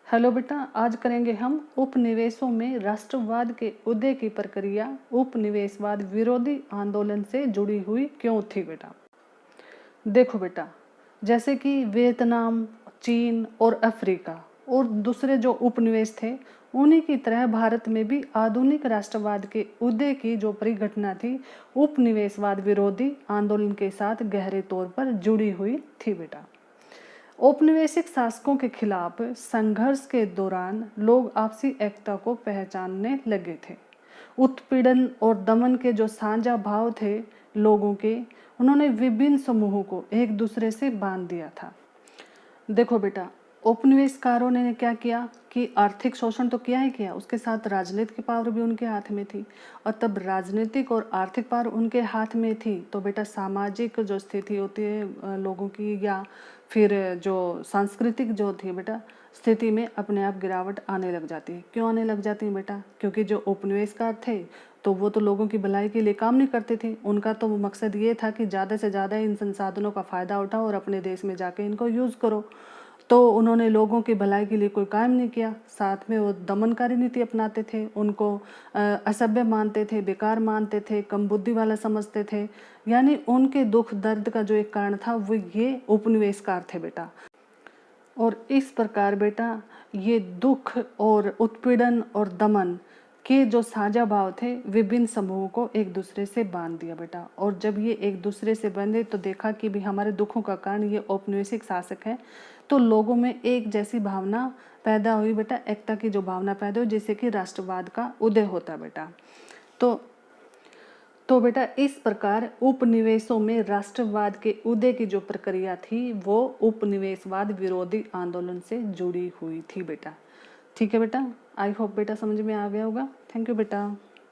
Hello बेटा, आज करेंगे हम उपनिवेशों में राष्ट्रवाद के उदय की प्रक्रिया उपनिवेशवाद विरोधी आंदोलन से जुड़ी हुई क्यों थी बेटा। देखो बेटा, जैसे कि वियतनाम, चीन और अफ्रीका और दूसरे जो उपनिवेश थे, उन्हीं की तरह भारत में भी आधुनिक राष्ट्रवाद के उदय की जो परिघटना थी उपनिवेशवाद विरोधी आंदोलन के साथ गहरे तौर पर जुड़ी हुई थी बेटा। औपनिवेशिक शासकों के खिलाफ संघर्ष के दौरान लोग आपसी एकता को पहचानने लगे थे। उत्पीड़न और दमन के जो साझा भाव थे लोगों के, उन्होंने विभिन्न समूहों को एक दूसरे से बांध दिया था। देखो बेटा, औपनिवेशकारों ने क्या किया कि आर्थिक शोषण तो किया ही किया, उसके साथ राजनीति की पावर भी उनके हाथ में थी। और तब राजनीतिक और आर्थिक पावर उनके हाथ में थी तो बेटा सामाजिक जो स्थिति होती है लोगों की, या फिर जो सांस्कृतिक जो थी बेटा स्थिति में अपने आप गिरावट आने लग जाती है। क्यों आने लग जाती है बेटा? क्योंकि जो औपनिवेशकार थे तो वो तो लोगों की भलाई के लिए काम नहीं करते थे। उनका तो मकसद ये था कि ज़्यादा से ज़्यादा इन संसाधनों का फ़ायदा उठाओ और अपने देश में जाके इनको यूज़ करो। तो उन्होंने लोगों की भलाई के लिए कोई काम नहीं किया। साथ में वो दमनकारी नीति अपनाते थे, उनको असभ्य मानते थे, बेकार मानते थे, कम बुद्धि वाला समझते थे। यानी उनके दुख दर्द का जो एक कारण था वो ये उपनिवेशकार थे बेटा। और इस प्रकार बेटा ये दुख और उत्पीड़न और दमन के जो साझा भाव थे विभिन्न समूहों को एक दूसरे से बांध दिया बेटा। और जब ये एक दूसरे से बंधे तो देखा कि भी हमारे दुखों का कारण ये औपनिवेशिक शासक है, तो लोगों में एक जैसी भावना पैदा हुई बेटा, एकता की जो भावना पैदा हुई, जिससे कि राष्ट्रवाद का उदय होता बेटा। तो बेटा इस प्रकार उपनिवेशों में राष्ट्रवाद के उदय की जो प्रक्रिया थी वो उपनिवेशवाद विरोधी आंदोलन से जुड़ी हुई थी बेटा। ठीक है बेटा, आई होप बेटा समझ में आ गया होगा। थैंक यू बेटा।